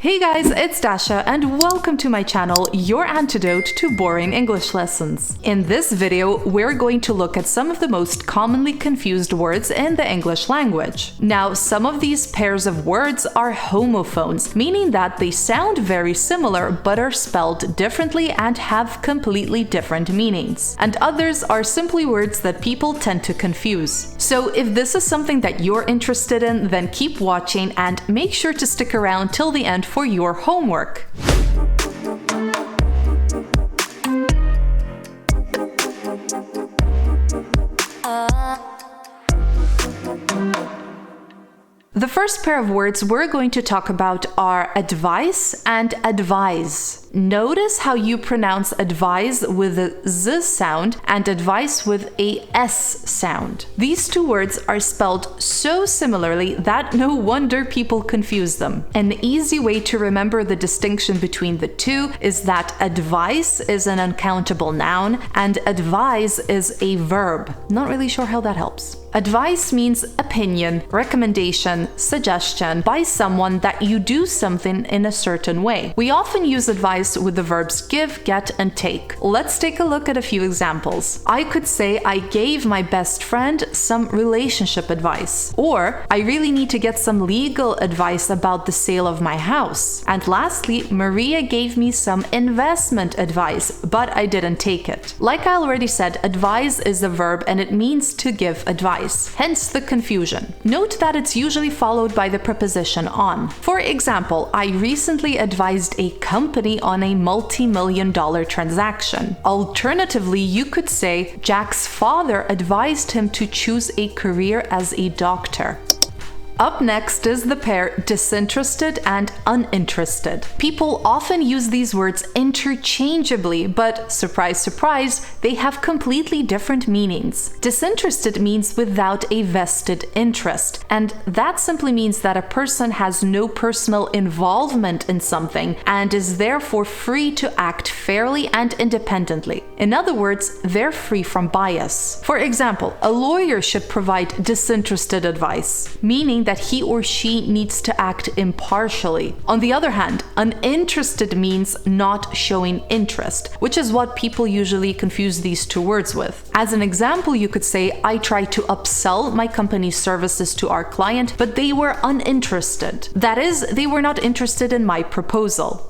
Hey guys, it's Dasha and welcome to my channel, your antidote to boring English lessons. In this video, we're going to look at some of the most commonly confused words in the English language. Now, some of these pairs of words are homophones, meaning that they sound very similar but are spelled differently and have completely different meanings. And others are simply words that people tend to confuse. So if this is something that you're interested in, then keep watching and make sure to stick around till the end for your homework. The first pair of words we're going to talk about are advice and advise. Notice how you pronounce advise with a Z sound and advice with a S sound. These two words are spelled so similarly that no wonder people confuse them. An easy way to remember the distinction between the two is that advice is an uncountable noun and advise is a verb. Not really sure how that helps. Advice means opinion, recommendation, suggestion by someone that you do something in a certain way. We often use advice with the verbs give, get, and take. Let's take a look at a few examples. I could say I gave my best friend some relationship advice, or I really need to get some legal advice about the sale of my house. And lastly, Maria gave me some investment advice, but I didn't take it. Like I already said, advise is a verb and it means to give advice, hence the confusion. Note that it's usually followed by the preposition on. For example, I recently advised a company on a multi-million-dollar transaction. Alternatively, you could say Jack's father advised him to choose a career as a doctor. Up next is the pair disinterested and uninterested. People often use these words interchangeably, but surprise, surprise, they have completely different meanings. Disinterested means without a vested interest, and that simply means that a person has no personal involvement in something and is therefore free to act fairly and independently. In other words, they're free from bias. For example, a lawyer should provide disinterested advice, meaning that he or she needs to act impartially. On the other hand, uninterested means not showing interest, which is what people usually confuse these two words with. As an example, you could say, I tried to upsell my company's services to our client, but they were uninterested. That is, they were not interested in my proposal.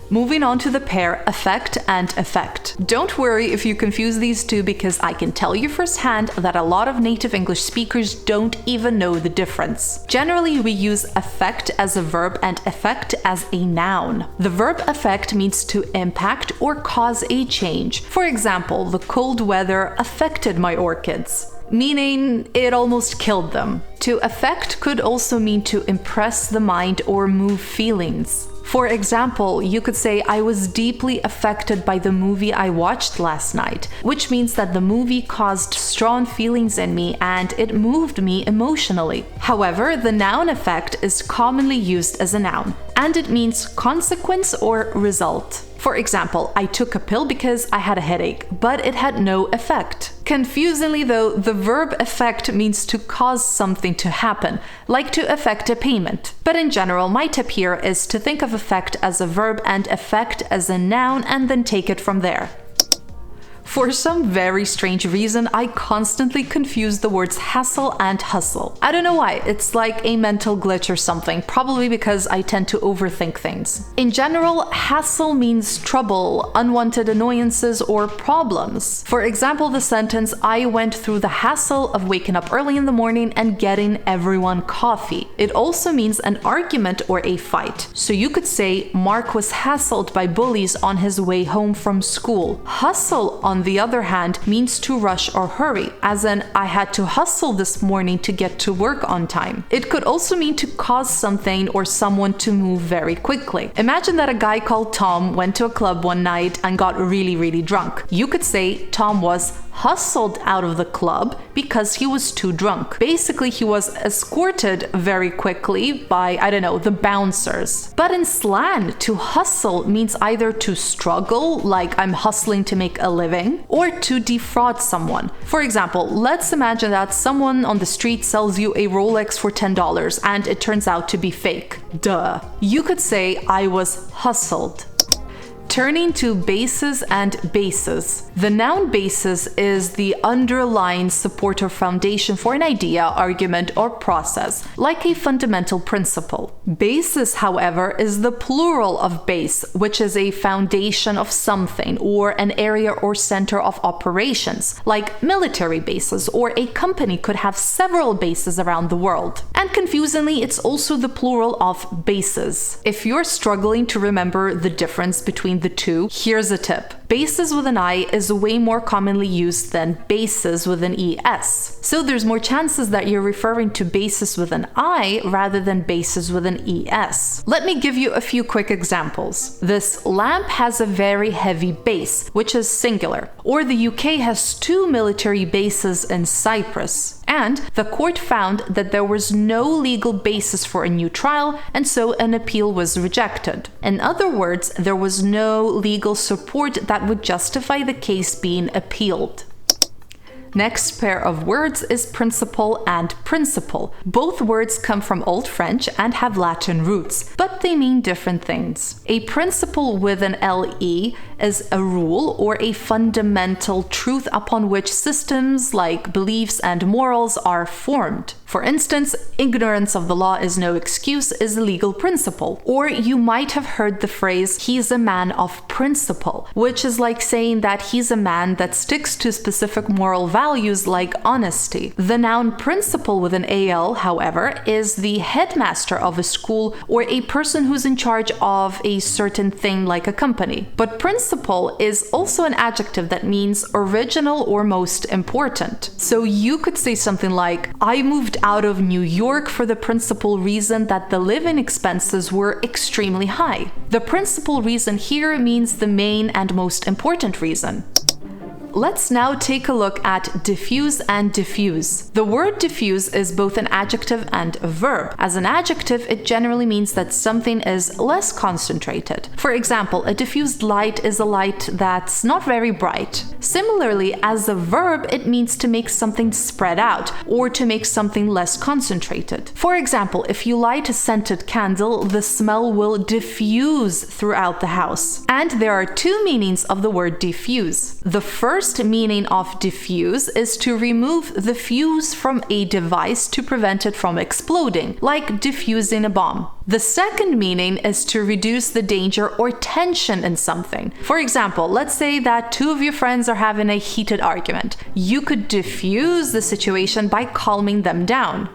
Moving on to the pair affect and effect. Don't worry if you confuse these two, because I can tell you firsthand that a lot of native English speakers don't even know the difference. Generally, we use affect as a verb and effect as a noun. The verb affect means to impact or cause a change. For example, the cold weather affected my orchids, meaning it almost killed them. To affect could also mean to impress the mind or move feelings. For example, you could say, I was deeply affected by the movie I watched last night, which means that the movie caused strong feelings in me and it moved me emotionally. However, the noun affect is commonly used as a noun, and it means consequence or result. For example, I took a pill because I had a headache, but it had no effect. Confusingly though, the verb affect means to cause something to happen, like to affect a payment. But in general, my tip here is to think of affect as a verb and effect as a noun and then take it from there. For some very strange reason, I constantly confuse the words hassle and hustle. I don't know why, it's like a mental glitch or something, probably because I tend to overthink things. In general, hassle means trouble, unwanted annoyances, or problems. For example, the sentence, I went through the hassle of waking up early in the morning and getting everyone coffee. It also means an argument or a fight. So you could say, Mark was hassled by bullies on his way home from school. Hustle, on the other hand, means to rush or hurry, as in, I had to hustle this morning to get to work on time. It could also mean to cause something or someone to move very quickly. Imagine that a guy called Tom went to a club one night and got really drunk. You could say Tom was hustled out of the club because he was too drunk. Basically, he was escorted very quickly by, I don't know, the bouncers. But in slang, to hustle means either to struggle, like I'm hustling to make a living, or to defraud someone. For example, let's imagine that someone on the street sells you a Rolex for $10 and it turns out to be fake. Duh. You could say, I was hustled. Turning to bases and bases. The noun basis is the underlying support or foundation for an idea, argument, or process, like a fundamental principle. Basis, however, is the plural of base, which is a foundation of something or an area or center of operations, like military bases, or a company could have several bases around the world. And confusingly, it's also the plural of bases. If you're struggling to remember the difference between the two, here's a tip. Bases with an I is way more commonly used than bases with an ES. So there's more chances that you're referring to bases with an I rather than bases with an ES. Let me give you a few quick examples. This lamp has a very heavy base, which is singular. Or the UK has 2 military bases in Cyprus. And the court found that there was no legal basis for a new trial, and so an appeal was rejected. In other words, there was no legal support that would justify the case being appealed. Next pair of words is principle and principle. Both words come from Old French and have Latin roots, but they mean different things. A principle with an LE is a rule or a fundamental truth upon which systems like beliefs and morals are formed. For instance, ignorance of the law is no excuse is a legal principle. Or you might have heard the phrase, he's a man of principle, which is like saying that he's a man that sticks to specific moral values like honesty. The noun principal with an AL, however, is the headmaster of a school or a person who's in charge of a certain thing like a company. But principle is also an adjective that means original or most important. So you could say something like, I moved out of New York for the principal reason that the living expenses were extremely high. The principal reason here means the main and most important reason. Let's now take a look at diffuse and diffuse. The word diffuse is both an adjective and a verb. As an adjective, it generally means that something is less concentrated. For example, a diffused light is a light that's not very bright. Similarly, as a verb, it means to make something spread out or to make something less concentrated. For example, if you light a scented candle, the smell will diffuse throughout the house. And there are 2 meanings of the word diffuse. The first meaning of diffuse is to remove the fuse from a device to prevent it from exploding, like diffusing a bomb. The second meaning is to reduce the danger or tension in something. For example, let's say that 2 of your friends are having a heated argument. You could diffuse the situation by calming them down.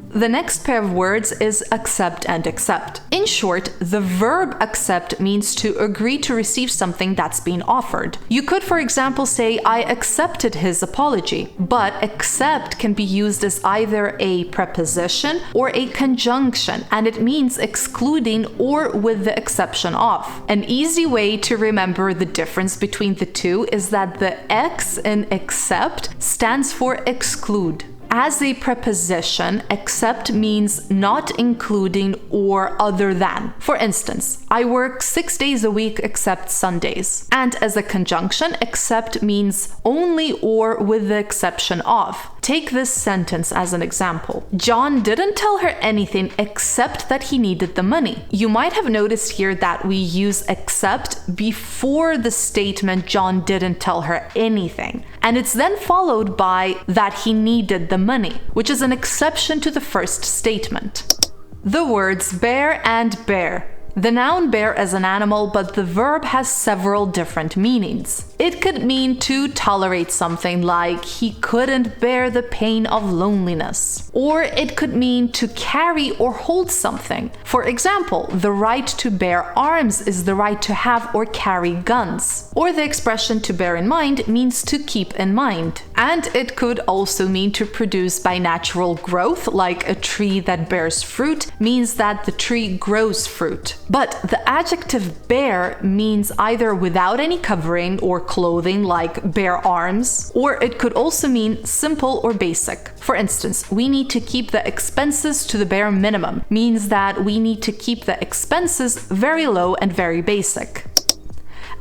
The next pair of words is accept and accept. In short, the verb accept means to agree to receive something that's been offered. You could, for example, say, I accepted his apology. But accept can be used as either a preposition or a conjunction, and it means excluding or with the exception of. An easy way to remember the difference between the two is that the X in accept stands for exclude. As a preposition, except means not including or other than. For instance, I work 6 days a week except Sundays. And as a conjunction, except means only or with the exception of. Take this sentence as an example. John didn't tell her anything except that he needed the money. You might have noticed here that we use except before the statement John didn't tell her anything. And it's then followed by that he needed the money, which is an exception to the first statement. The words bear and bear. The noun bear is an animal, but the verb has several different meanings. It could mean to tolerate something, like he couldn't bear the pain of loneliness. Or it could mean to carry or hold something. For example, the right to bear arms is the right to have or carry guns. Or the expression to bear in mind means to keep in mind. And it could also mean to produce by natural growth, like a tree that bears fruit means that the tree grows fruit. But the adjective bare means either without any covering or clothing, like bare arms, or it could also mean simple or basic. For instance, we need to keep the expenses to the bare minimum, means that we need to keep the expenses very low and very basic.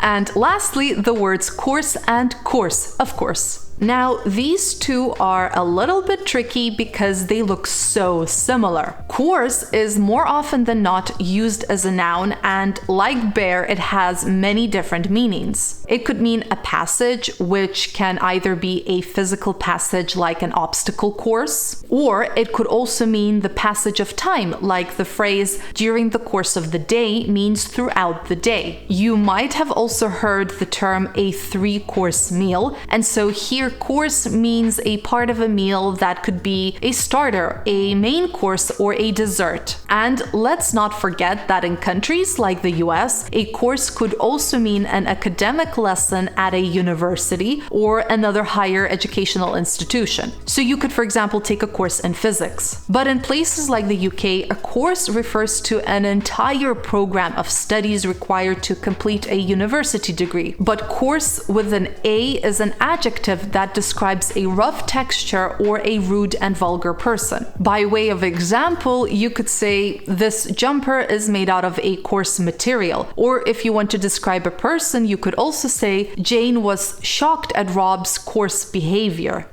And lastly, the words coarse and coarse, of course. Now, these two are a little bit tricky because they look so similar. Coarse is more often than not used as a noun, and like bare, it has many different meanings. It could mean a passage, which can either be a physical passage like an obstacle course, or it could also mean the passage of time, like the phrase during the course of the day means throughout the day. You might have also heard the term a 3-course meal, and so here course means a part of a meal that could be a starter, a main course, or a dessert. And let's not forget that in countries like the US, a course could also mean an academic lesson at a university or another higher educational institution. So you could, for example, take a course in physics. But in places like the UK, a course refers to an entire program of studies required to complete a university degree. But coarse with an A is an adjective that describes a rough texture or a rude and vulgar person. By way of example, you could say, this jumper is made out of a coarse material. Or if you want to describe a person, you could also say, Jane was shocked at Rob's coarse behavior.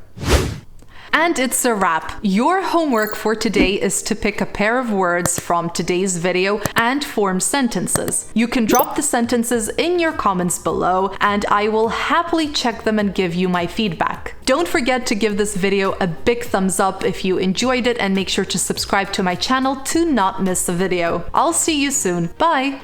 And it's a wrap. Your homework for today is to pick a pair of words from today's video and form sentences. You can drop the sentences in your comments below, and I will happily check them and give you my feedback. Don't forget to give this video a big thumbs up if you enjoyed it, and make sure to subscribe to my channel to not miss a video. I'll see you soon. Bye!